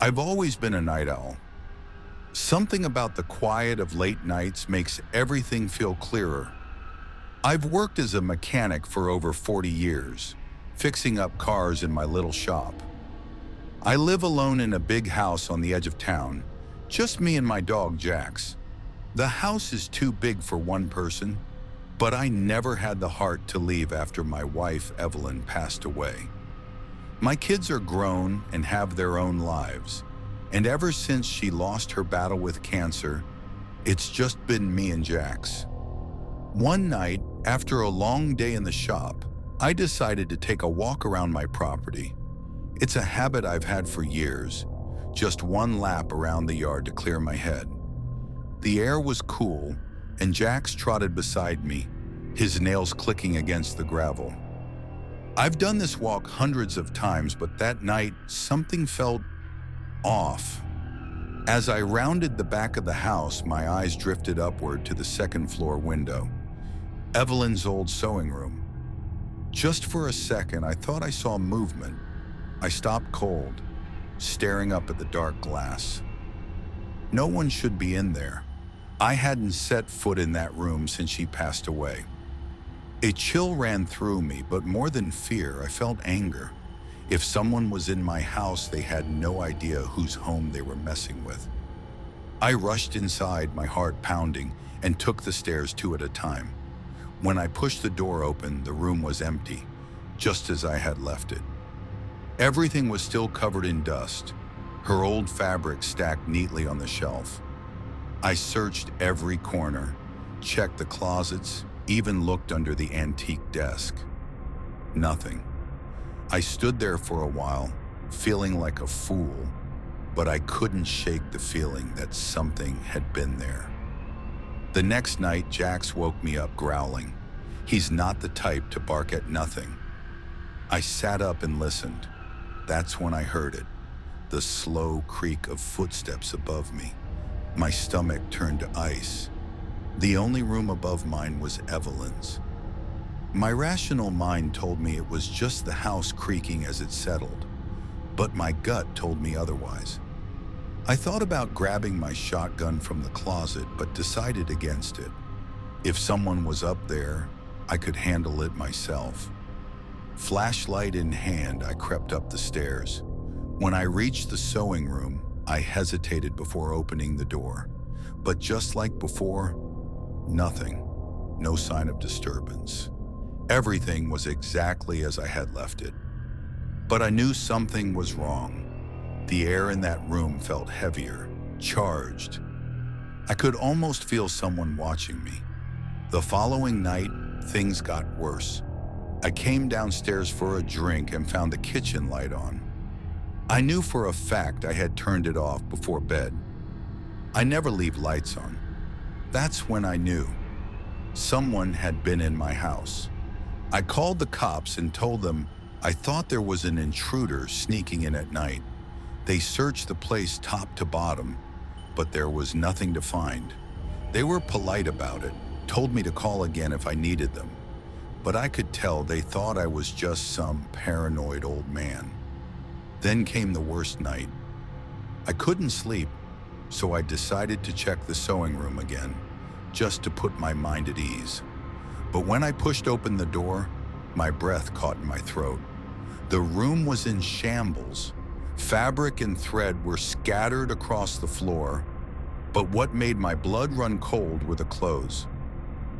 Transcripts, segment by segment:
I've always been a night owl. Something about the quiet of late nights makes everything feel clearer. I've worked as a mechanic for over 40 years, fixing up cars in my little shop. I live alone in a big house on the edge of town, just me and my dog Jax. The house is too big for one person, but I never had the heart to leave after my wife Evelyn passed away. My kids are grown and have their own lives, and ever since she lost her battle with cancer, it's just been me and Jax. One night, after a long day in the shop, I decided to take a walk around my property. It's a habit I've had for years, just one lap around the yard to clear my head. The air was cool, and Jax trotted beside me, his nails clicking against the gravel. I've done this walk hundreds of times, but that night, something felt off. As I rounded the back of the house, my eyes drifted upward to the second-floor window, Evelyn's old sewing room. Just for a second, I thought I saw movement. I stopped cold, staring up at the dark glass. No one should be in there. I hadn't set foot in that room since she passed away. A chill ran through me, but more than fear, I felt anger. If someone was in my house, they had no idea whose home they were messing with. I rushed inside, my heart pounding, and took the stairs two at a time. When I pushed the door open, the room was empty, just as I had left it. Everything was still covered in dust, her old fabric stacked neatly on the shelf. I searched every corner, checked the closets, even looked under the antique desk. Nothing. I stood there for a while, feeling like a fool, but I couldn't shake the feeling that something had been there. The next night, Jax woke me up growling. He's not the type to bark at nothing. I sat up and listened. That's when I heard it, the slow creak of footsteps above me. My stomach turned to ice. The only room above mine was Evelyn's. My rational mind told me it was just the house creaking as it settled, but my gut told me otherwise. I thought about grabbing my shotgun from the closet, but decided against it. If someone was up there, I could handle it myself. Flashlight in hand, I crept up the stairs. When I reached the sewing room, I hesitated before opening the door. But just like before, nothing. No sign of disturbance. Everything was exactly as I had left it. But I knew something was wrong. The air in that room felt heavier, charged. I could almost feel someone watching me. The following night, things got worse. I came downstairs for a drink and found the kitchen light on. I knew for a fact I had turned it off before bed. I never leave lights on. That's when I knew. Someone had been in my house. I called the cops and told them I thought there was an intruder sneaking in at night. They searched the place top to bottom, but there was nothing to find. They were polite about it, told me to call again if I needed them. But I could tell they thought I was just some paranoid old man. Then came the worst night. I couldn't sleep, so I decided to check the sewing room again, just to put my mind at ease. But when I pushed open the door, my breath caught in my throat. The room was in shambles. Fabric and thread were scattered across the floor, but what made my blood run cold were the clothes.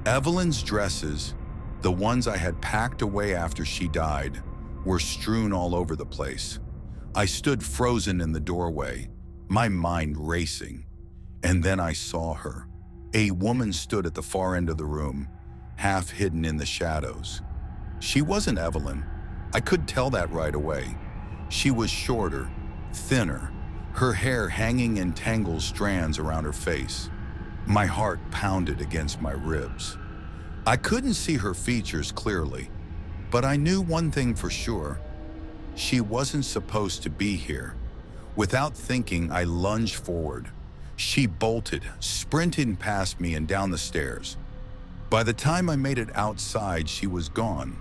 Evelyn's dresses, the ones I had packed away after she died, were strewn all over the place. I stood frozen in the doorway, my mind racing, and then I saw her. A woman stood at the far end of the room, half hidden in the shadows. She wasn't Evelyn. I could tell that right away. She was shorter, thinner, her hair hanging in tangled strands around her face. My heart pounded against my ribs. I couldn't see her features clearly, but I knew one thing for sure. She wasn't supposed to be here. Without thinking, I lunged forward. She bolted, sprinting past me and down the stairs. By the time I made it outside, she was gone.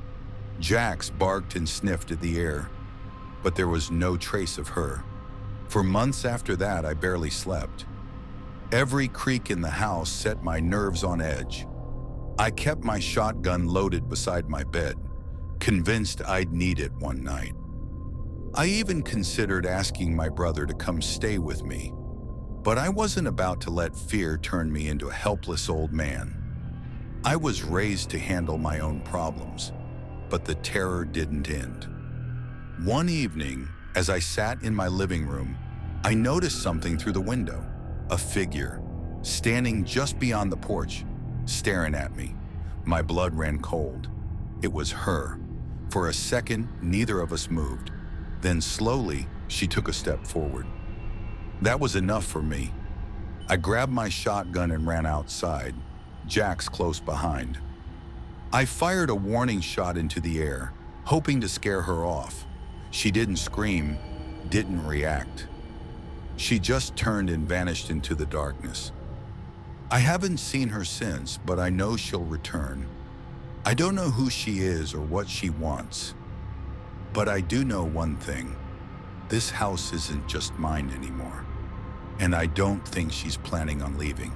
Jax barked and sniffed at the air, but there was no trace of her. For months after that, I barely slept. Every creak in the house set my nerves on edge. I kept my shotgun loaded beside my bed, convinced I'd need it one night. I even considered asking my brother to come stay with me, but I wasn't about to let fear turn me into a helpless old man. I was raised to handle my own problems, but the terror didn't end. One evening, as I sat in my living room, I noticed something through the window. A figure, standing just beyond the porch, staring at me. My blood ran cold. It was her. For a second, neither of us moved. Then slowly, she took a step forward. That was enough for me. I grabbed my shotgun and ran outside, Jax close behind. I fired a warning shot into the air, hoping to scare her off. She didn't scream, didn't react. She just turned and vanished into the darkness. I haven't seen her since, but I know she'll return. I don't know who she is or what she wants, but I do know one thing. This house isn't just mine anymore, and I don't think she's planning on leaving.